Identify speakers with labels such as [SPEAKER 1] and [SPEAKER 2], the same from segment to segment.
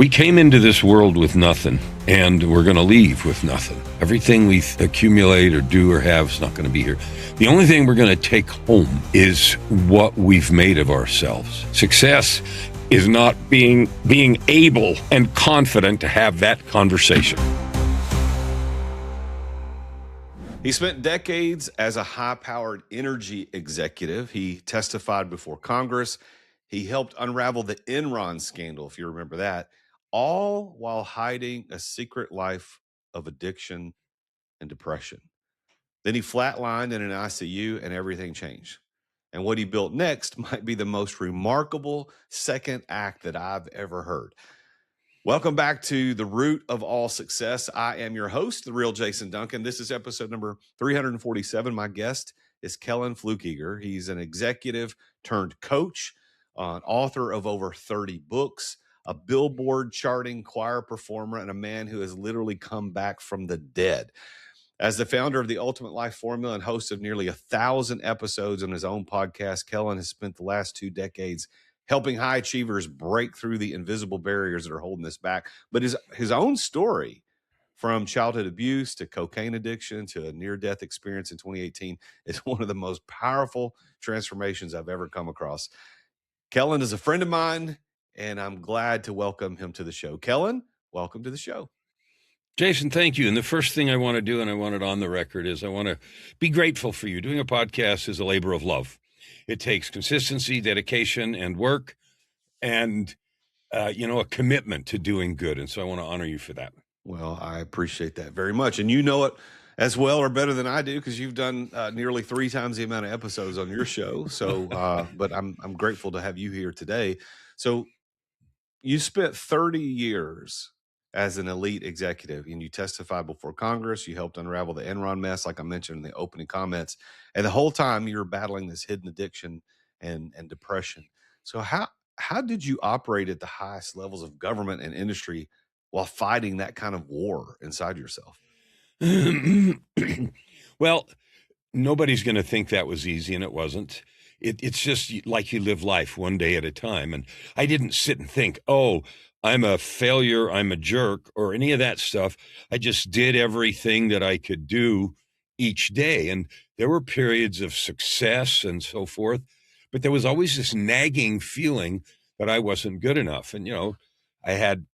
[SPEAKER 1] We came into this world with nothing, and we're going to leave with nothing. Everything we accumulate or do or have is not going to be here. The only thing we're going to take home is what we've made of ourselves. Success is not being able and confident to have that conversation.
[SPEAKER 2] He spent decades as a high-powered energy executive. He testified before Congress. He helped unravel the Enron scandal, if you remember that, all while hiding a secret life of addiction and depression. Then he flatlined in an ICU and everything changed. And what he built next might be the most remarkable second act that I've ever heard. Welcome back to The Root of All Success. I am your host, the real Jason Duncan. This is episode number 347. My guest is Kellan Fluckiger. He's an executive turned coach, an author of over 30 books, a billboard-charting choir performer, and a man who has literally come back from the dead. As the founder of the Ultimate Life Formula and host of nearly 1,000 episodes on his own podcast, Kellan has spent the last 2 decades helping high achievers break through the invisible barriers that are holding us back. But his own story, from childhood abuse to cocaine addiction to a near-death experience in 2018, is one of the most powerful transformations I've ever come across. Kellan is a friend of mine, and I'm glad to welcome him to the show. Kellan, welcome to the show.
[SPEAKER 1] Jason, thank you. And the first thing I want to do, and I want it on the record, is I want to be grateful for you. Doing a podcast is a labor of love. It takes consistency, dedication, and work, and, a commitment to doing good. And so I want to honor you for that.
[SPEAKER 2] Well, I appreciate that very much. And you know it as well or better than I do, because you've done nearly 3 times the amount of episodes on your show. So, but I'm grateful to have you here today. So you spent 30 years as an elite executive, and you testified before Congress. You helped unravel the Enron mess, like I mentioned in the opening comments. And the whole time you were battling this hidden addiction and depression. So how did you operate at the highest levels of government and industry while fighting that kind of war inside yourself?
[SPEAKER 1] Well, nobody's going to think that was easy, and it wasn't. It's just like you live life one day at a time. And I didn't sit and think, oh, I'm a failure, I'm a jerk, or any of that stuff. I just did everything that I could do each day. And there were periods of success and so forth, but there was always this nagging feeling that I wasn't good enough. And, I had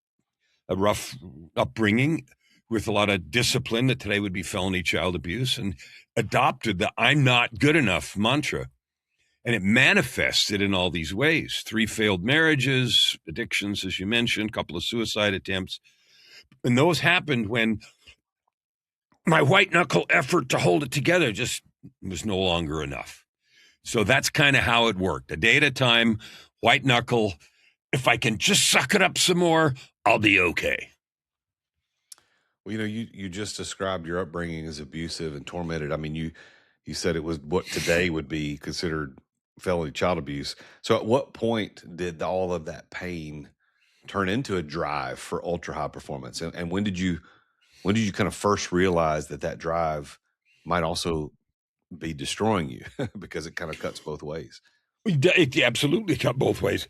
[SPEAKER 1] a rough upbringing with a lot of discipline that today would be felony child abuse, and adopted the I'm not good enough mantra. And it manifested in all these ways: 3 failed marriages, addictions, as you mentioned, a couple of suicide attempts. And those happened when my white knuckle effort to hold it together just was no longer enough. So that's kind of how it worked. A day at a time, white knuckle. If I can just suck it up some more, I'll be okay.
[SPEAKER 2] Well, you just described your upbringing as abusive and tormented. I mean, you said it was what today would be considered felony child abuse. So at what point did all of that pain turn into a drive for ultra high performance? And when did you kind of first realize that drive might also be destroying you because it kind of cuts both ways?
[SPEAKER 1] It absolutely cut both ways.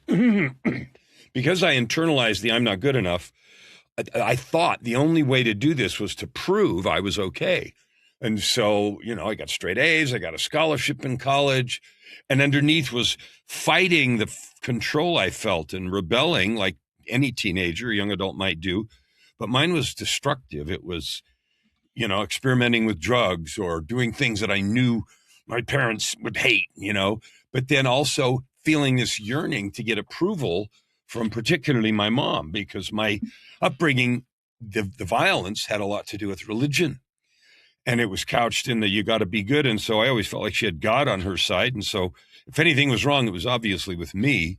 [SPEAKER 1] Because I internalized the I'm not good enough, I thought the only way to do this was to prove I was okay. And so, I got straight A's, I got a scholarship in college, and underneath was fighting the control I felt and rebelling like any teenager, young adult might do. But mine was destructive. It was, experimenting with drugs or doing things that I knew my parents would hate, but then also feeling this yearning to get approval from particularly my mom, because my upbringing, the violence had a lot to do with religion. And it was couched in the you got to be good. And so I always felt like she had God on her side. And so if anything was wrong, it was obviously with me.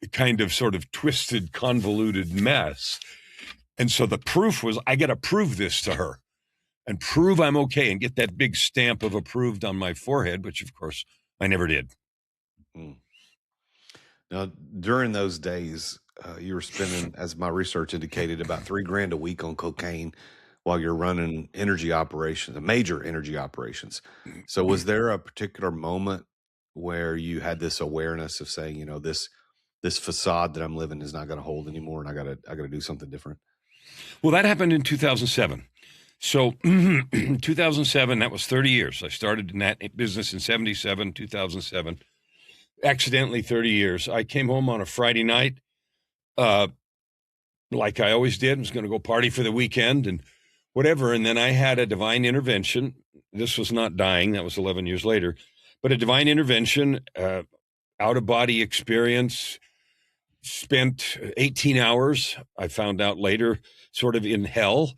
[SPEAKER 1] A kind of sort of twisted, convoluted mess. And so the proof was I got to prove this to her and prove I'm okay and get that big stamp of approved on my forehead, which of course I never did.
[SPEAKER 2] Now, during those days, you were spending, as my research indicated, about $3,000 a week on cocaine while you're running energy operations, major energy operations. So was there a particular moment where you had this awareness of saying, this facade that I'm living is not going to hold anymore, and I gotta do something different?
[SPEAKER 1] Well, that happened in 2007. So 2007, that was 30 years. I started in that business in 77, 2007. Accidentally 30 years. I came home on a Friday night, like I always did. I was going to go party for the weekend and whatever. And then I had a divine intervention. This was not dying. That was 11 years later. But a divine intervention, out-of-body experience, spent 18 hours, I found out later, sort of in hell,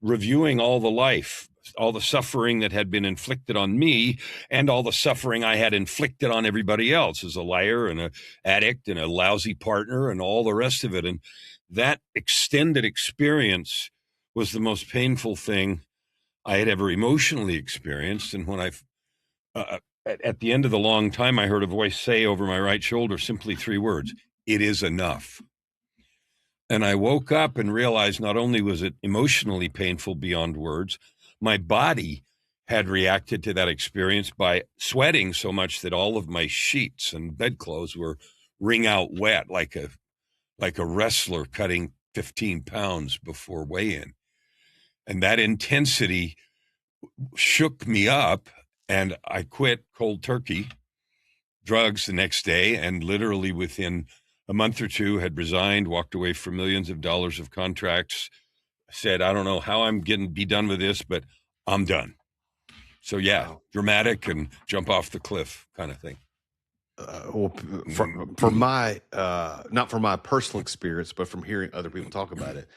[SPEAKER 1] reviewing all the life, all the suffering that had been inflicted on me and all the suffering I had inflicted on everybody else as a liar and an addict and a lousy partner and all the rest of it. And that extended experience was the most painful thing I had ever emotionally experienced. And when at the end of the long time, I heard a voice say over my right shoulder simply 3 words: "It is enough." And I woke up and realized not only was it emotionally painful beyond words, my body had reacted to that experience by sweating so much that all of my sheets and bedclothes were wring out wet like a wrestler cutting 15 pounds before weigh-in. And that intensity shook me up, and I quit cold turkey, drugs the next day, and literally within a month or two had resigned, walked away from millions of dollars of contracts, said, I don't know how I'm getting be done with this, but I'm done. So yeah,
[SPEAKER 2] Wow.
[SPEAKER 1] dramatic and jump off the cliff kind of thing.
[SPEAKER 2] Well, for my not from my personal experience, but from hearing other people talk about it,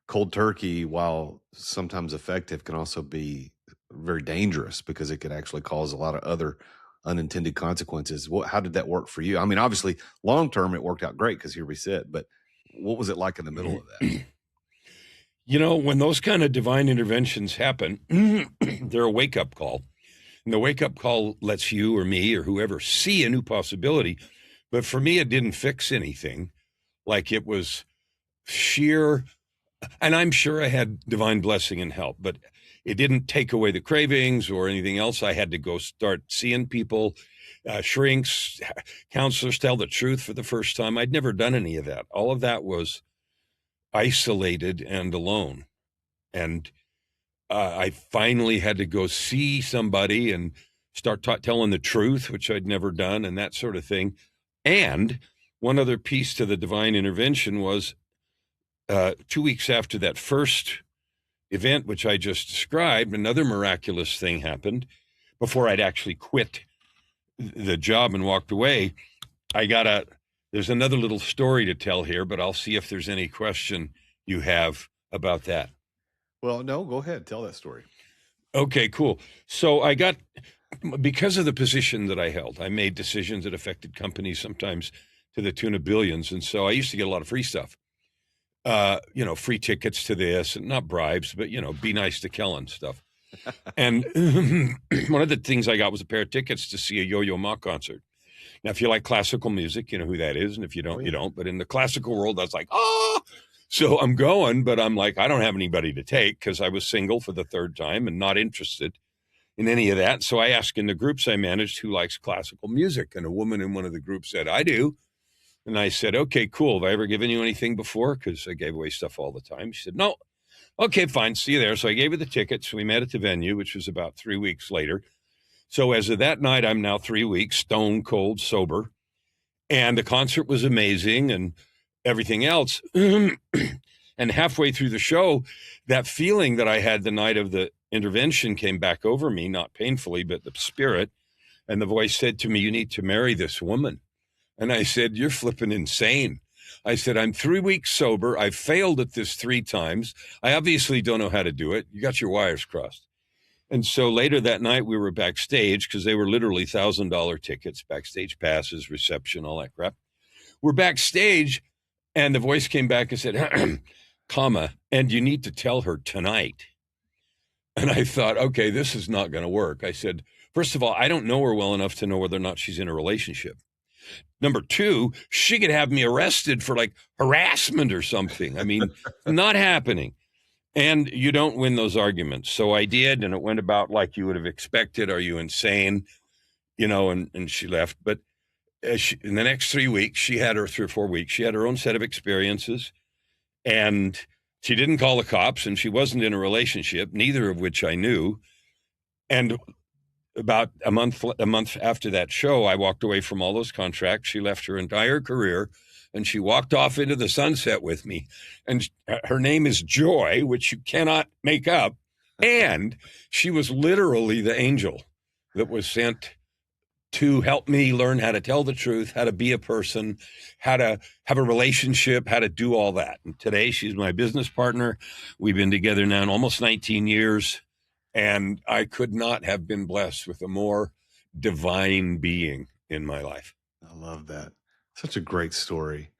[SPEAKER 2] cold turkey, while sometimes effective, can also be very dangerous because it could actually cause a lot of other unintended consequences. How did that work for you? I mean, obviously, long term it worked out great because here we sit, but what was it like in the middle of that?
[SPEAKER 1] You know, when those kind of divine interventions happen, they're a wake-up call. And the wake-up call lets you or me or whoever see a new possibility. But for me, it didn't fix anything. Like it was sheer, and I'm sure I had divine blessing and help, but it didn't take away the cravings or anything else. I had to go start seeing people, shrinks, counselors, tell the truth for the first time. I'd never done any of that. All of that was isolated and alone. And I finally had to go see somebody and start telling the truth, which I'd never done, and that sort of thing. And one other piece to the divine intervention was 2 weeks after that first event, which I just described, another miraculous thing happened. Before I'd actually quit the job and walked away, there's another little story to tell here, but I'll see if there's any question you have about that.
[SPEAKER 2] Well, no, go ahead, tell that story.
[SPEAKER 1] Okay, cool. So because of the position that I held, I made decisions that affected companies sometimes to the tune of billions. And so I used to get a lot of free stuff, free tickets to this, and not bribes, but, be nice to Kellan stuff. And one of the things I got was a pair of tickets to see a Yo-Yo Ma concert. Now, if you like classical music, you know who that is. And if you don't, you don't. But in the classical world, I was like, So I'm going, but I'm like, I don't have anybody to take because I was single for the 3rd time and not interested in any of that. So I asked in the groups I managed who likes classical music. And a woman in one of the groups said, I do. And I said, okay, cool. Have I ever given you anything before? Because I gave away stuff all the time. She said, no. Okay, fine. See you there. So I gave her the tickets. We met at the venue, which was about 3 weeks later. So as of that night, I'm now 3 weeks stone cold sober. And the concert was amazing and everything else. And halfway through the show, that feeling that I had the night of the intervention came back over me, not painfully, but the spirit. And the voice said to me, you need to marry this woman. And I said, you're flipping insane. I said, I'm 3 weeks sober. I've failed at this 3 times. I obviously don't know how to do it. You got your wires crossed. And so later that night, we were backstage because they were literally $1,000 tickets, backstage passes, reception, all that crap. We're backstage, and the voice came back and said, and you need to tell her tonight. And I thought, okay, this is not going to work. I said, first of all, I don't know her well enough to know whether or not she's in a relationship. Number 2, she could have me arrested for like harassment or something. I mean, not happening. And you don't win those arguments. So I did, and it went about like you would have expected. Are you insane? And she left. But in the next 3 weeks, she had her 3 or 4 weeks, she had her own set of experiences, and she didn't call the cops, and she wasn't in a relationship, neither of which I knew. And about a month after that show, I walked away from all those contracts. She left her entire career, and she walked off into the sunset with me. And her name is Joy, which you cannot make up. And she was literally the angel that was sent to help me learn how to tell the truth, how to be a person, how to have a relationship, how to do all that. And today she's my business partner. We've been together now in almost 19 years. And I could not have been blessed with a more divine being in my life.
[SPEAKER 2] I love that. Such a great story.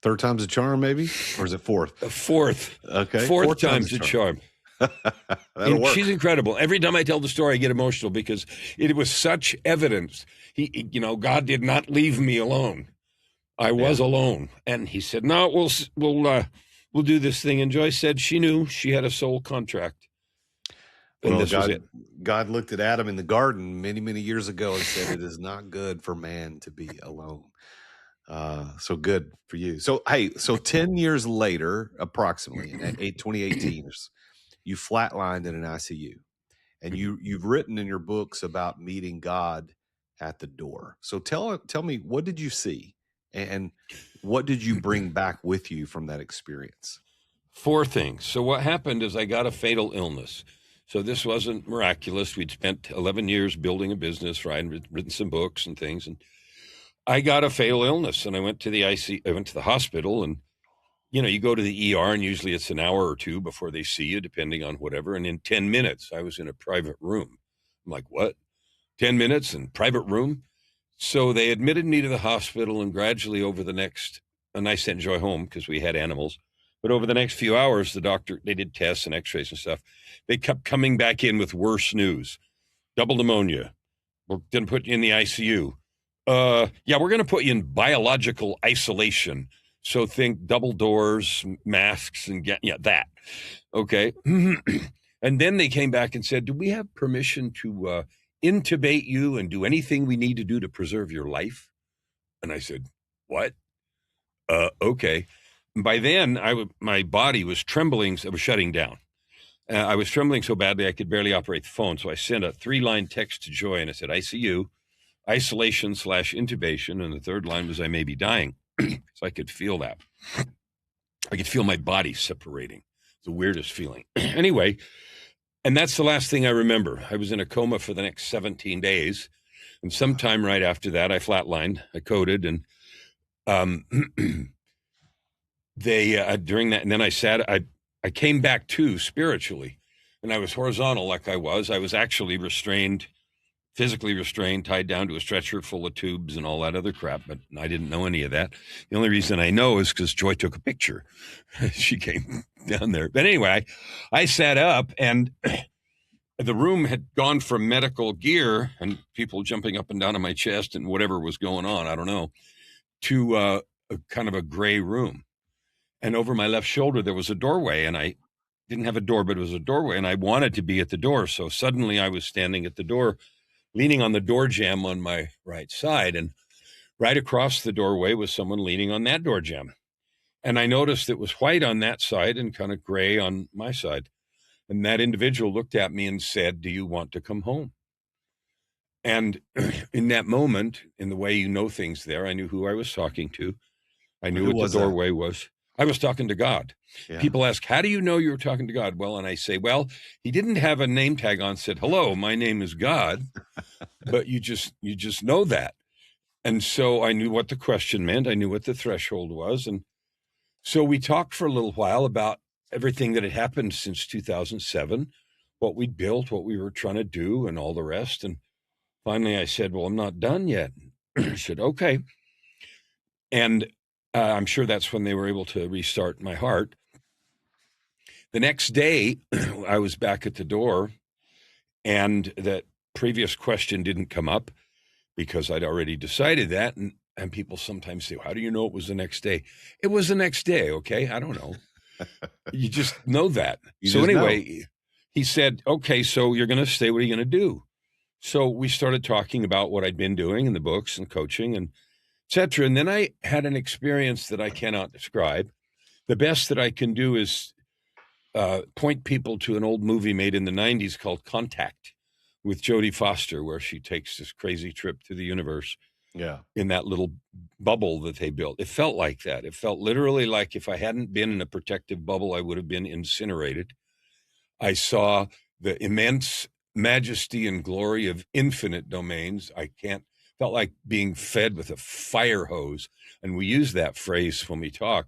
[SPEAKER 2] Third time's a charm, maybe? Or is it fourth?
[SPEAKER 1] Fourth.
[SPEAKER 2] Okay.
[SPEAKER 1] Fourth time's a charm.
[SPEAKER 2] That'll work.
[SPEAKER 1] She's incredible. Every time I tell the story, I get emotional because it was such evidence. God did not leave me alone. I was alone. And he said, no, we'll do this thing. And Joyce said she knew she had a soul contract. And
[SPEAKER 2] well,
[SPEAKER 1] this was it.
[SPEAKER 2] God looked at Adam in the garden many, many years ago and said, it is not good for man to be alone. So good for you. So, hey, 10 years later, approximately, in 2018, you flatlined in an ICU. And you've written in your books about meeting God at the door. So tell me, what did you see? And what did you bring back with you from that experience?
[SPEAKER 1] 4 things. So what happened is I got a fatal illness. So this wasn't miraculous. We'd spent 11 years building a business, right, and written some books and things. And I got a fatal illness, and I went to the hospital, and, you go to the ER, and usually it's an hour or 2 before they see you, depending on whatever. And in 10 minutes, I was in a private room. I'm like, what? 10 minutes in private room? So they admitted me to the hospital, and gradually and I sent Joy home because we had animals. But over the next few hours, they did tests and x-rays and stuff. They kept coming back in with worse news. Double pneumonia. We're going to put you in the ICU. We're going to put you in biological isolation. So think double doors, masks, and that. Okay. And then they came back and said, do we have permission to intubate you and do anything we need to do to preserve your life? And I said, what? Okay. By then, my body was trembling. I was shutting down. I was trembling so badly I could barely operate the phone. So I sent a 3-line text to Joy, and I said, ICU, isolation/intubation. And the third line was, I may be dying. So I could feel that. I could feel my body separating. The weirdest feeling. Anyway, and that's the last thing I remember. I was in a coma for the next 17 days. And sometime right after that, I flatlined. I coded, and during that, and then I came back to spiritually, and I was horizontal like I was actually restrained, physically restrained, tied down to a stretcher full of tubes and all that other crap, but I didn't know any of that. The only reason I know is because Joy took a picture. She came down there. But anyway, I sat up, and the room had gone from medical gear and people jumping up and down on my chest and whatever was going on, I don't know, to a kind of a gray room. And over my left shoulder, there was a doorway, and I didn't have a door, but it was a doorway, and I wanted to be at the door. So suddenly I was standing at the door, leaning on the door jamb on my right side, and right across the doorway was someone leaning on that door jamb. And I noticed it was white on that side and kind of gray on my side. And that individual looked at me and said, do you want to come home? And in that moment, in the way you know things there, I knew who I was talking to. I knew what the doorway was. I was talking to God. Yeah. People ask, how do you know you were talking to God? Well, and I say, well, he didn't have a name tag on, said, hello, my name is God, but you just know that. And so I knew what the question meant. I knew what the threshold was. And so we talked for a little while about everything that had happened since 2007, what we'd built, what we were trying to do, and all the rest. And finally I said, well, I'm not done yet. He said, okay. And I'm sure that's when they were able to restart my heart. The next day, I was back at the door, and that previous question didn't come up because I'd already decided that. And people sometimes say, how do you know it was the next day? It was the next day, okay? I don't know. You just know that. So anyway, he said, okay, so you're going to stay. What are you going to do? So we started talking about what I'd been doing in the books and coaching, and etc. And then I had an experience that I cannot describe. The best that I can do is point people to an old movie made in the 90s called Contact with Jodie Foster, where she takes this crazy trip to the universe in that little bubble that they built. It felt like that. It felt literally like if I hadn't been in a protective bubble, I would have been incinerated. I saw the immense majesty and glory of infinite domains. Felt like being fed with a fire hose. And we use that phrase when we talk.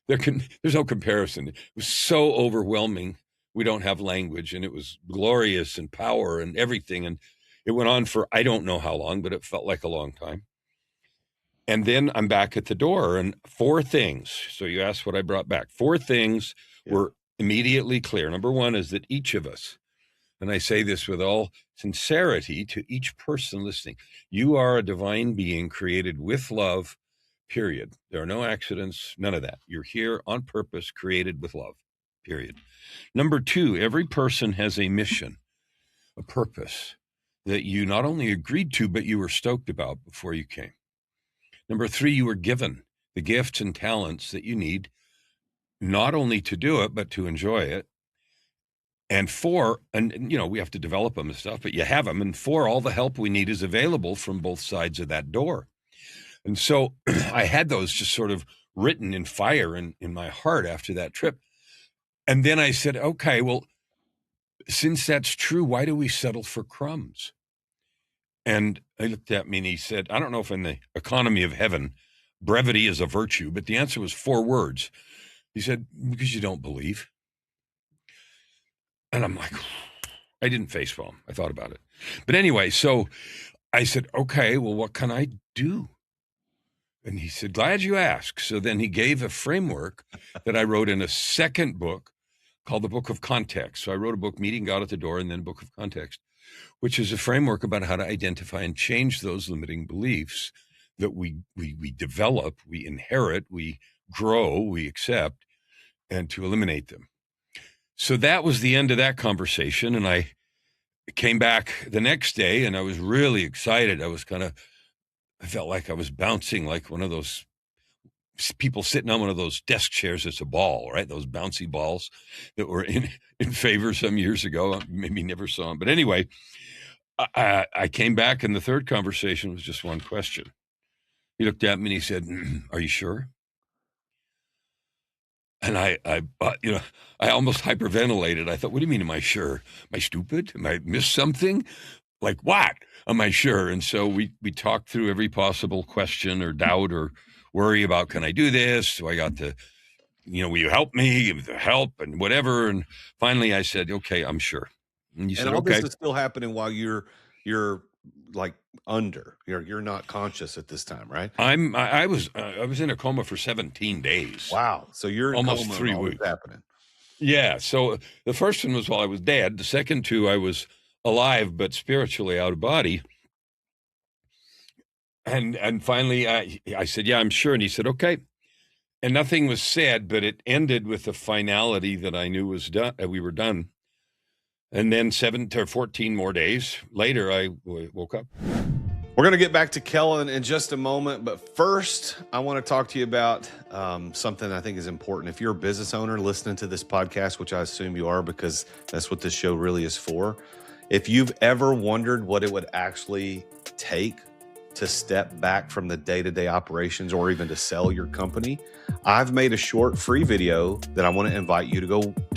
[SPEAKER 1] There's no comparison. It was so overwhelming. We don't have language, and it was glorious and power and everything. And it went on for, I don't know how long, but it felt like a long time. And then I'm back at the door, and 4 things. So you asked what I brought back. 4 things were immediately clear. Number 1 is that each of us, and I say this with all sincerity to each person listening, you are a divine being created with love, period. There are no accidents, none of that. You're here on purpose, created with love, period. Number 2, every person has a mission, a purpose that you not only agreed to, but you were stoked about before you came. Number 3, you were given the gifts and talents that you need, not only to do it, but to enjoy it. And 4, and we have to develop them and stuff, but you have them. And 4, all the help we need is available from both sides of that door. And so I had those just sort of written in fire in my heart after that trip. And then I said, okay, well, since that's true, why do we settle for crumbs? And he looked at me and he said, I don't know if in the economy of heaven, brevity is a virtue, but the answer was 4 words. He said, because you don't believe. And I'm like, I didn't facepalm. I thought about it. But anyway, so I said, okay, well, what can I do? And he said, glad you asked. So then he gave a framework that I wrote in a second book called The Book of Context. So I wrote a book, Meeting God at the Door, and then Book of Context, which is a framework about how to identify and change those limiting beliefs that we develop, we inherit, we grow, we accept, and to eliminate them. So that was the end of that conversation. And I came back the next day and I was really excited. I felt like I was bouncing like one of those people sitting on one of those desk chairs. It's a ball, right? Those bouncy balls that were in favor some years ago. Maybe never saw them. But anyway, I came back and the third conversation was just one question. He looked at me and he said, are you sure? And I almost hyperventilated. I thought, what do you mean, am I sure? Am I stupid? Am I missed something? Like what? Am I sure? And so we talked through every possible question or doubt or worry about, can I do this? So I got to, will you help me? Give the help and whatever. And finally I said, okay, I'm sure. And you said,
[SPEAKER 2] all
[SPEAKER 1] okay.
[SPEAKER 2] This is still happening while you're like you're not conscious at this time, right?
[SPEAKER 1] I was in a coma for 17 days.
[SPEAKER 2] Wow. So you're in
[SPEAKER 1] almost
[SPEAKER 2] coma
[SPEAKER 1] 3
[SPEAKER 2] while
[SPEAKER 1] weeks
[SPEAKER 2] it's happening.
[SPEAKER 1] Yeah. So the first one was while I was dead. The second 2, I was alive, but spiritually out of body. And finally I said, yeah, I'm sure. And he said, okay. And nothing was said, but it ended with a finality that I knew was done. We were done. And then 7 to 14 more days later, I woke up.
[SPEAKER 2] We're going to get back to Kellan in just a moment. But first, I want to talk to you about something I think is important. If you're a business owner listening to this podcast, which I assume you are because that's what this show really is for. If you've ever wondered what it would actually take to step back from the day-to-day operations or even to sell your company, I've made a short free video that I want to invite you to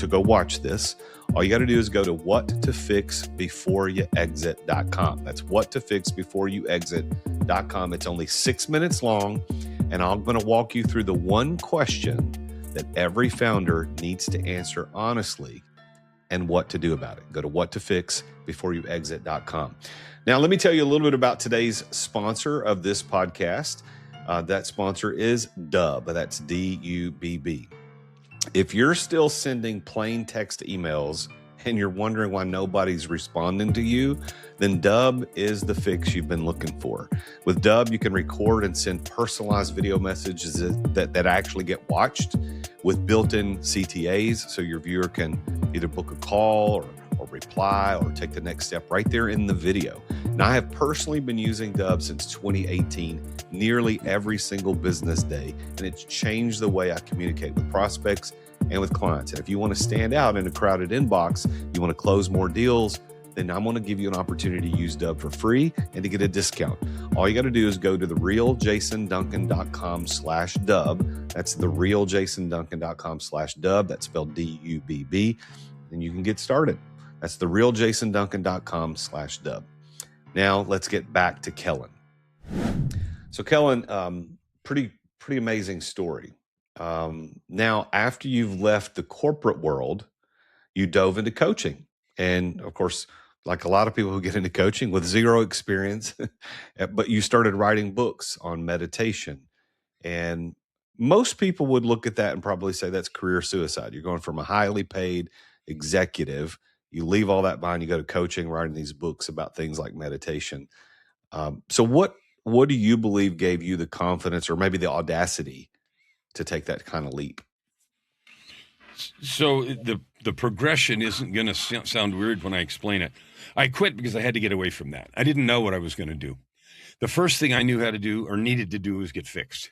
[SPEAKER 2] go watch this. All you got to do is go to whattofixbeforeyouexit.com. That's whattofixbeforeyouexit.com. It's only 6 minutes long, and I'm going to walk you through the one question that every founder needs to answer honestly and what to do about it. Go to whattofixbeforeyouexit.com. Now, let me tell you a little bit about today's sponsor of this podcast. That sponsor is Dubb. That's D-U-B-B. If you're still sending plain text emails and you're wondering why nobody's responding to you, then Dubb is the fix you've been looking for. With Dubb, you can record and send personalized video messages that actually get watched with built-in CTAs, so your viewer can either book a call or reply or take the next step right there in the video. Now, I have personally been using Dub since 2018, nearly every single business day, and it's changed the way I communicate with prospects and with clients. And if you want to stand out in a crowded inbox, you want to close more deals, then I'm going to give you an opportunity to use Dub for free and to get a discount. All you got to do is go to therealjasonduncan.com/dub. That's therealjasonduncan.com/dub. That's spelled DUBB. And you can get started. That's therealjasonduncan.com/dub. Now let's get back to Kellan. So Kellan, pretty amazing story. Now, after you've left the corporate world, you dove into coaching. And of course, like a lot of people who get into coaching with zero experience, but you started writing books on meditation. And most people would look at that and probably say that's career suicide. You're going from a highly paid executive, you leave all that behind, you go to coaching, writing these books about things like meditation. So what do you believe gave you the confidence or maybe the audacity to take that kind of leap?
[SPEAKER 1] So the progression isn't going to sound weird when I explain it. I quit because I had to get away from that. I didn't know what I was going to do. The first thing I knew how to do or needed to do was get fixed.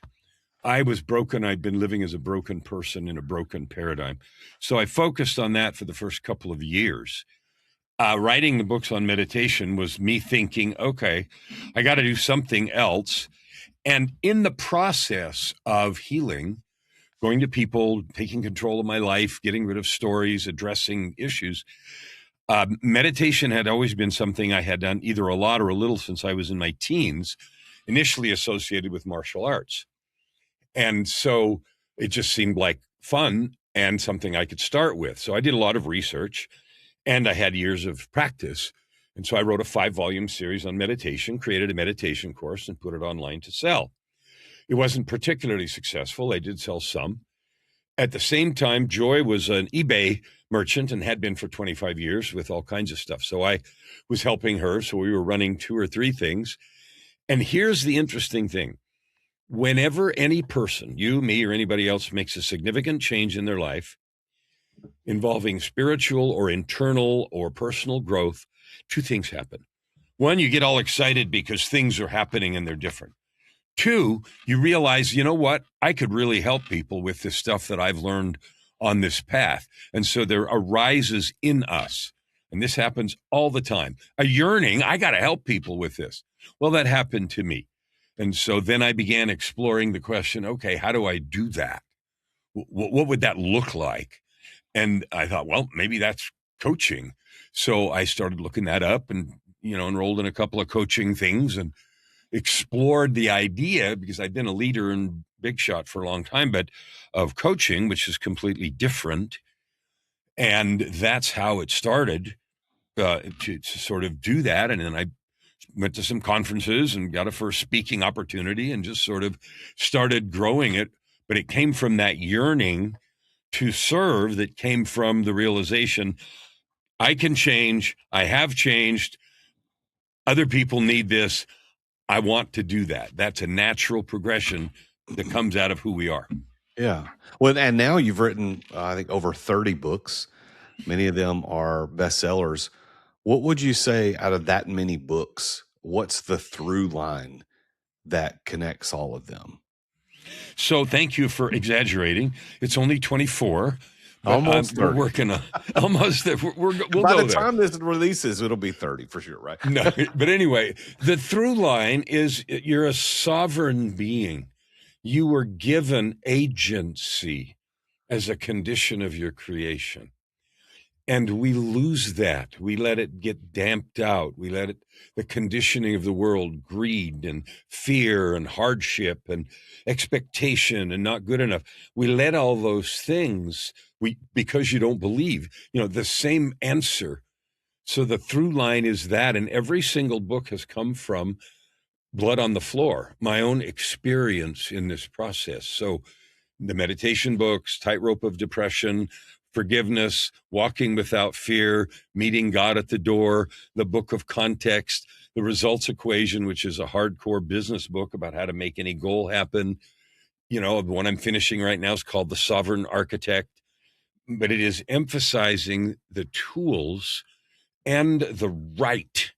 [SPEAKER 1] I was broken. I'd been living as a broken person in a broken paradigm. So I focused on that for the first couple of years. Writing the books on meditation was me thinking, okay, I got to do something else. And in the process of healing, going to people, taking control of my life, getting rid of stories, addressing issues, meditation had always been something I had done either a lot or a little since I was in my teens, initially associated with martial arts. And so it just seemed like fun and something I could start with. So I did a lot of research and I had years of practice. And so I wrote a 5-volume series on meditation, created a meditation course and put it online to sell. It wasn't particularly successful. I did sell some. At the same time, Joy was an eBay merchant and had been for 25 years with all kinds of stuff. So I was helping her. So we were running 2 or 3 things. And here's the interesting thing. Whenever any person, you, me, or anybody else makes a significant change in their life involving spiritual or internal or personal growth, 2 things happen. 1, you get all excited because things are happening and they're different. 2, you realize, you know what? I could really help people with this stuff that I've learned on this path. And so there arises in us, and this happens all the time, a yearning, I got to help people with this. Well, that happened to me. And so then I began exploring the question, okay, how do I do that? What would that look like? And I thought, well, maybe that's coaching. So I started looking that up and, enrolled in a couple of coaching things and explored the idea, because I'd been a leader in Big Shot for a long time, but of coaching, which is completely different. And that's how it started to sort of do that. And then I went to some conferences and got a first speaking opportunity and just sort of started growing it. But it came from that yearning to serve that came from the realization I can change. I have changed. Other people need this. I want to do that. That's a natural progression that comes out of who we are.
[SPEAKER 2] Yeah. Well, and now you've written, I think, over 30 books. Many of them are bestsellers. What would you say out of that many books? What's the through line that connects all of them?
[SPEAKER 1] So thank you for exaggerating. It's only 24.
[SPEAKER 2] Almost 30.
[SPEAKER 1] We're working on almost. We'll
[SPEAKER 2] By
[SPEAKER 1] go
[SPEAKER 2] the time this releases, it'll be 30 for sure, right?
[SPEAKER 1] No, but anyway, the through line is you're a sovereign being. You were given agency as a condition of your creation. And we lose that. We let it get damped out. We let the conditioning of the world, greed and fear and hardship and expectation and not good enough. We let all those things, because you don't believe, the same answer. So the through line is that, and every single book has come from blood on the floor, my own experience in this process. So the meditation books, Tightrope of Depression, Forgiveness, Walking Without Fear, Meeting God at the Door, the Book of Context, The Results Equation, which is a hardcore business book about how to make any goal happen. The one I'm finishing right now is called The Sovereign Architect, but it is emphasizing the tools and the right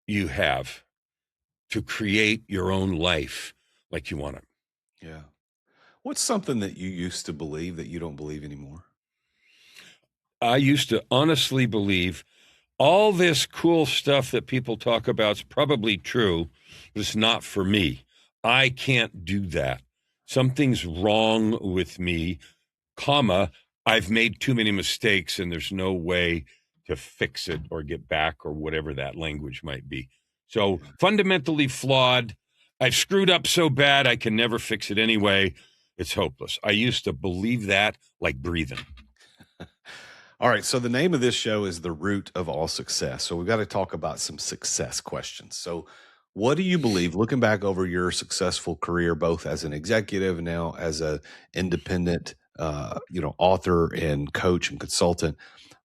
[SPEAKER 1] you have to create your own life like you want it.
[SPEAKER 2] Yeah. What's something that you used to believe that you don't believe anymore?
[SPEAKER 1] I used to honestly believe all this cool stuff that people talk about is probably true, but it's not for me. I can't do that. Something's wrong with me, comma, I've made too many mistakes and there's no way to fix it or get back or whatever that language might be. So fundamentally flawed. I've screwed up so bad I can never fix it anyway. It's hopeless. I used to believe that like breathing.
[SPEAKER 2] All right. So the name of this show is The Root of All Success. So we've got to talk about some success questions. So what do you believe, looking back over your successful career, both as an executive and now as a independent, author and coach and consultant,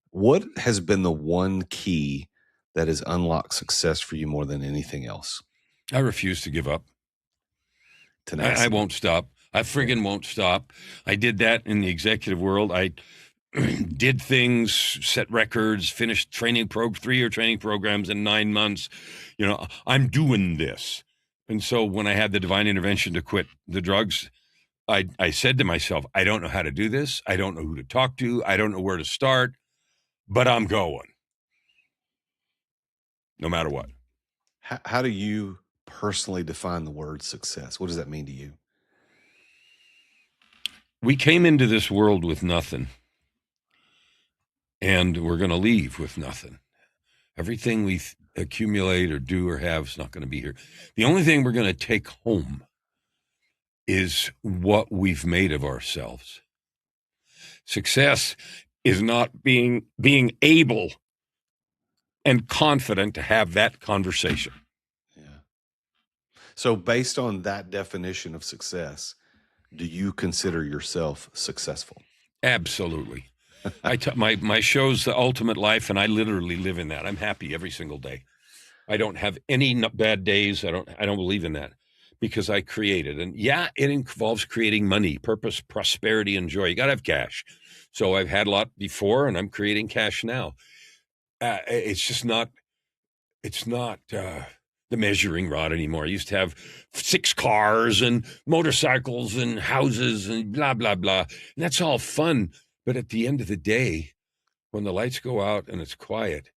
[SPEAKER 2] what has been the one key that has unlocked success for you more than anything else?
[SPEAKER 1] I refuse to give up. I
[SPEAKER 2] Tenacity.
[SPEAKER 1] won't stop. I friggin' won't stop. I did that in the executive world. I did things, set records, finished 3-year training programs in 9 months. I'm doing this. And so when I had the divine intervention to quit the drugs, I said to myself, I don't know how to do this. I don't know who to talk to. I don't know where to start, but I'm going no matter what.
[SPEAKER 2] How do you personally define the word success? What does that mean to you?
[SPEAKER 1] We came into this world with nothing, and we're going to leave with nothing. Everything we accumulate or do or have is not going to be here. The only thing we're going to take home is what we've made of ourselves. Success is not being able and confident to have that conversation.
[SPEAKER 2] Yeah. So based on that definition of success, do you consider yourself successful?
[SPEAKER 1] Absolutely. My show's The Ultimate Life, and I literally live in that. I'm happy every single day. I don't have any bad days. I don't believe in that because I create it. And yeah, it involves creating money, purpose, prosperity, and joy. You got to have cash. So I've had a lot before, and I'm creating cash now. It's not the measuring rod anymore. I used to have 6 cars and motorcycles and houses and blah, blah, blah. And that's all fun. But at the end of the day, when the lights go out and it's quiet,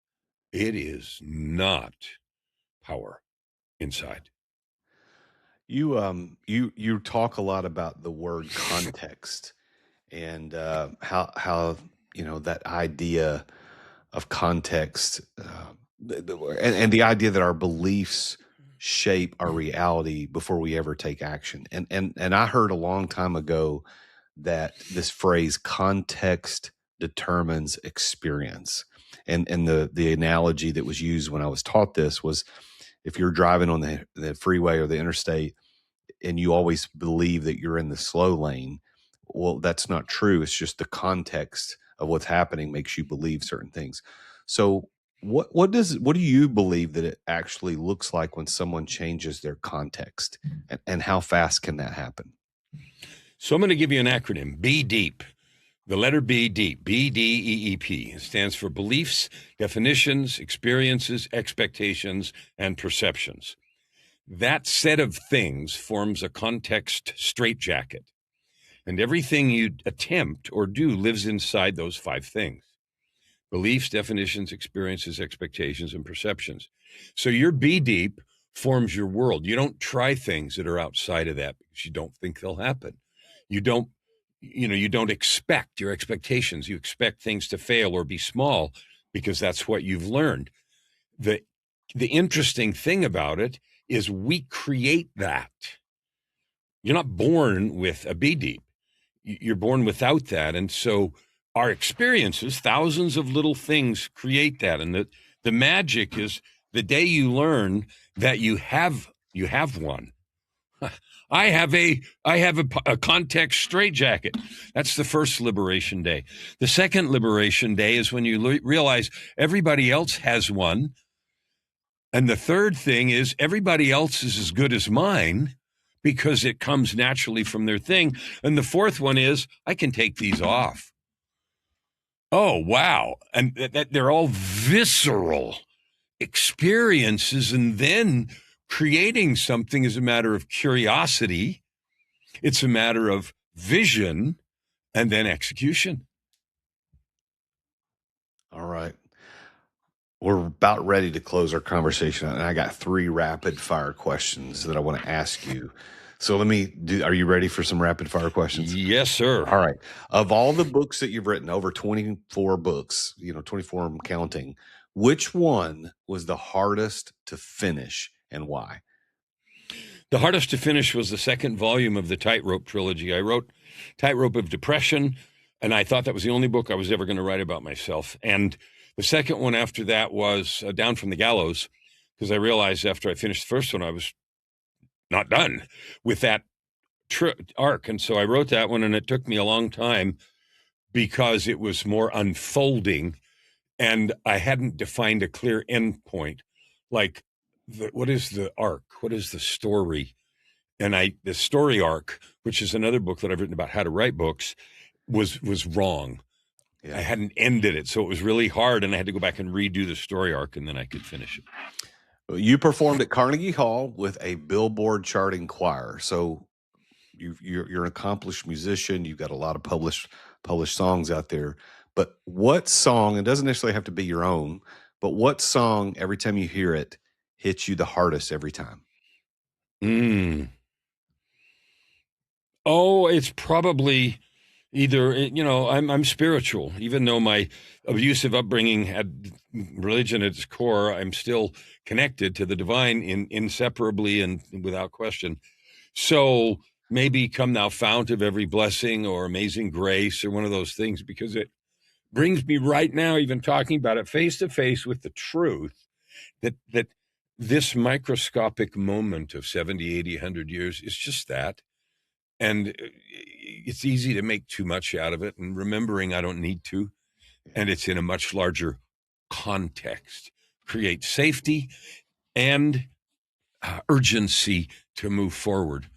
[SPEAKER 1] it is not power inside.
[SPEAKER 2] You talk a lot about the word context and how that idea of context and the idea that our beliefs shape our reality before we ever take action. And I heard a long time ago that this phrase context determines experience. And the analogy that was used when I was taught this was if you're driving on the freeway or the interstate and you always believe that you're in the slow lane, well, that's not true. It's just the context of what's happening makes you believe certain things. So what do you believe that it actually looks like when someone changes their context, and how fast can that happen?
[SPEAKER 1] So I'm going to give you an acronym, B DEEP. The letter B, deep, BDEEP. It stands for beliefs, definitions, experiences, expectations, and perceptions. That set of things forms a context straitjacket. And everything you attempt or do lives inside those 5 things. Beliefs, definitions, experiences, expectations, and perceptions. So your B deep forms your world. You don't try things that are outside of that because you don't think they'll happen. You don't expect your expectations. You expect things to fail or be small because that's what you've learned. The interesting thing about it is we create that. You're not born with a B deep. You're born without that. And so our experiences, thousands of little things create that. And the magic is the day you learn that you have one. I have a context straitjacket. That's the first liberation day. The second liberation day is when you realize everybody else has one. And the third thing is everybody else is as good as mine because it comes naturally from their thing. And the fourth one is I can take these off. Oh, wow. And that they're all visceral. experiences, and then creating something is a matter of curiosity. It's a matter of vision and then execution.
[SPEAKER 2] All right. We're about ready to close our conversation, and I got 3 rapid fire questions that I want to ask you. So let me do. Are you ready for some rapid fire questions?
[SPEAKER 1] Yes, sir.
[SPEAKER 2] All right. Of all the books that you've written, over 24 books, 24 I'm counting, which one was the hardest to finish and why?
[SPEAKER 1] The hardest to finish was the second volume of the Tightrope trilogy. I wrote Tightrope of Depression, and I thought that was the only book I was ever going to write about myself. And the second one after that was Down from the Gallows, because I realized after I finished the first one, I was not done with that arc. And so I wrote that one, and it took me a long time because it was more unfolding, and I hadn't defined a clear end point. Like, what is the arc? What is the story? And the story arc, which is another book that I've written about how to write books, was wrong.
[SPEAKER 2] Yeah.
[SPEAKER 1] I hadn't ended it, so it was really hard, and I had to go back and redo the story arc, and then I could finish it.
[SPEAKER 2] You performed at Carnegie Hall with a billboard-charting choir. So you're an accomplished musician. You've got a lot of published songs out there. But what song, it doesn't necessarily have to be your own, but what song, every time you hear it, hits you the hardest every time?
[SPEAKER 1] Oh, it's probably either, I'm spiritual. Even though my abusive upbringing had religion at its core, I'm still connected to the divine inseparably and without question. So maybe Come Thou Fount of Every Blessing or Amazing Grace or one of those things, because it brings me right now, even talking about it, face to face with the truth that this microscopic moment of 70, 80, 100 years is just that. And it's easy to make too much out of it, and remembering I don't need to. And it's in a much larger context. Create safety and urgency to move forward.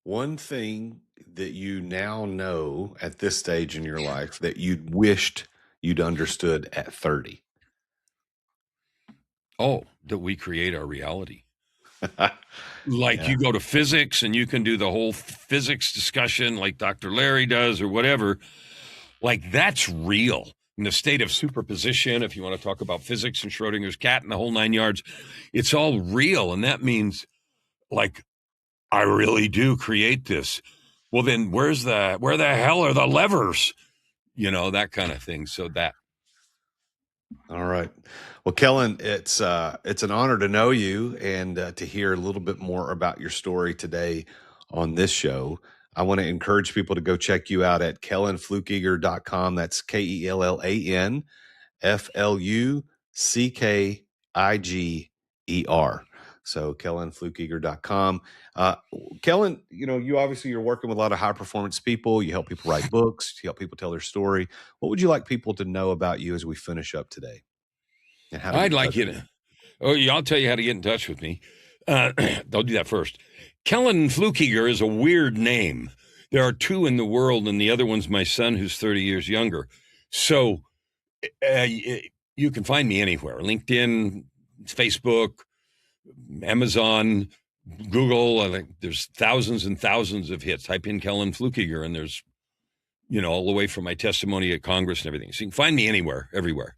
[SPEAKER 2] One thing that you now know at this stage in your life that you wished you'd understood at 30?
[SPEAKER 1] Oh, that we create our reality.
[SPEAKER 2] Yeah.
[SPEAKER 1] You go to physics and you can do the whole physics discussion like Dr. Larry does or whatever. Like, that's real. In the state of superposition, if you want to talk about physics and Schrodinger's cat and the whole 9 yards, it's all real. And that means, like, I really do create this. Well, then where the hell are the levers? That kind of thing. So that.
[SPEAKER 2] All right. Well, Kellan, it's an honor to know you and to hear a little bit more about your story today on this show. I want to encourage people to go check you out at KellanFluckiger.com. That's KellanFluckiger. So KellanFluckiger.com. Kellan, you obviously you're working with a lot of high performance people. You help people write books. You help people tell their story. What would you like people to know about you as we finish up today? And how
[SPEAKER 1] I'd like you to. Oh, yeah, I'll tell you how to get in touch with me. I'll do that first. Kellan Fluckiger is a weird name. There are 2 in the world, and the other one's my son, who's 30 years younger. So you can find me anywhere: LinkedIn, Facebook, Amazon, Google. I think there's thousands and thousands of hits. Type in Kellan Fluckiger, and there's, all the way from my testimony at Congress and everything. So you can find me anywhere, everywhere.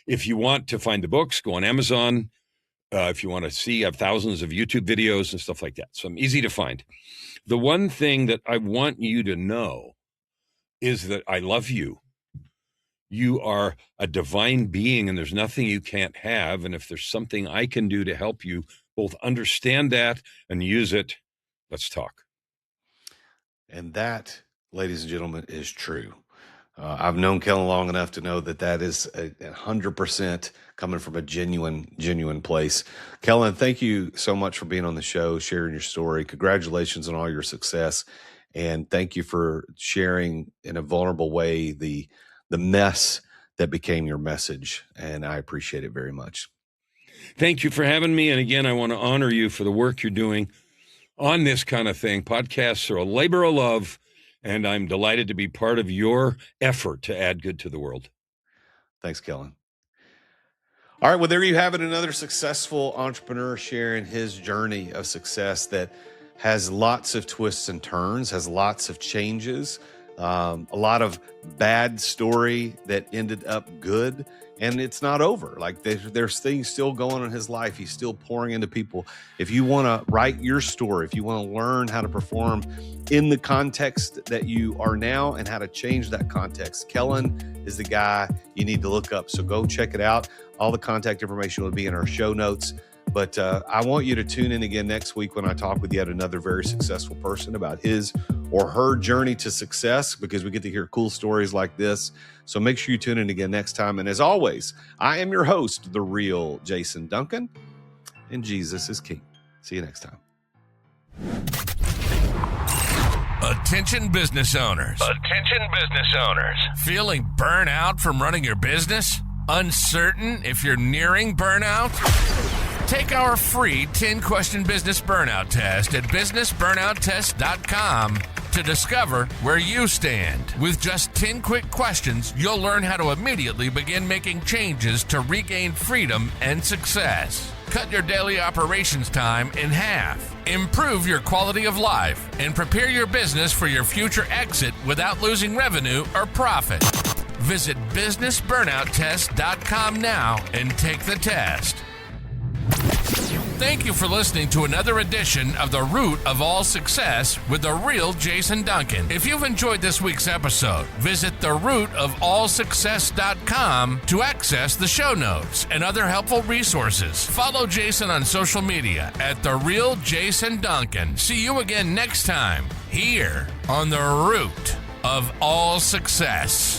[SPEAKER 1] If you want to find the books, go on Amazon. If you want to see, I have thousands of YouTube videos and stuff like that. So I'm easy to find. The one thing that I want you to know is that I love you. You are a divine being, and there's nothing you can't have. And if there's something I can do to help you both understand that and use it, let's talk.
[SPEAKER 2] And that, ladies and gentlemen, is true. I've known Kellan long enough to know that is 100% coming from a genuine place. Kellan, thank you so much for being on the show, sharing your story. Congratulations on all your success. And thank you for sharing in a vulnerable way the mess that became your message. And I appreciate it very much.
[SPEAKER 1] Thank you for having me. And again, I want to honor you for the work you're doing on this kind of thing. Podcasts are a labor of love, and I'm delighted to be part of your effort to add good to the world.
[SPEAKER 2] Thanks, Kellan. All right, well, there you have it. Another successful entrepreneur sharing his journey of success that has lots of twists and turns, has lots of changes, a lot of bad story that ended up good. And it's not over. Like there's things still going on in his life. He's still pouring into people. If you want to write your story, if you want to learn how to perform in the context that you are now and how to change that context, Kellan is the guy you need to look up. So go check it out. All the contact information will be in our show notes. But I want you to tune in again next week when I talk with yet another very successful person about his or her journey to success, because we get to hear cool stories like this. So make sure you tune in again next time. And as always, I am your host, the real Jason Duncan, and Jesus is King. See you next time.
[SPEAKER 3] Attention business owners.
[SPEAKER 4] Attention business owners.
[SPEAKER 3] Feeling burnout from running your business? Uncertain if you're nearing burnout? Take our free 10-question business burnout test at businessburnouttest.com to discover where you stand. With just 10 quick questions, you'll learn how to immediately begin making changes to regain freedom and success. Cut your daily operations time in half. Improve your quality of life and prepare your business for your future exit without losing revenue or profit. Visit businessburnouttest.com now and take the test. Thank you for listening to another edition of The Root of All Success with the real Jason Duncan. If you've enjoyed this week's episode, visit therootofallsuccess.com to access the show notes and other helpful resources. Follow Jason on social media at The Real Jason Duncan. See you again next time here on The Root of All Success.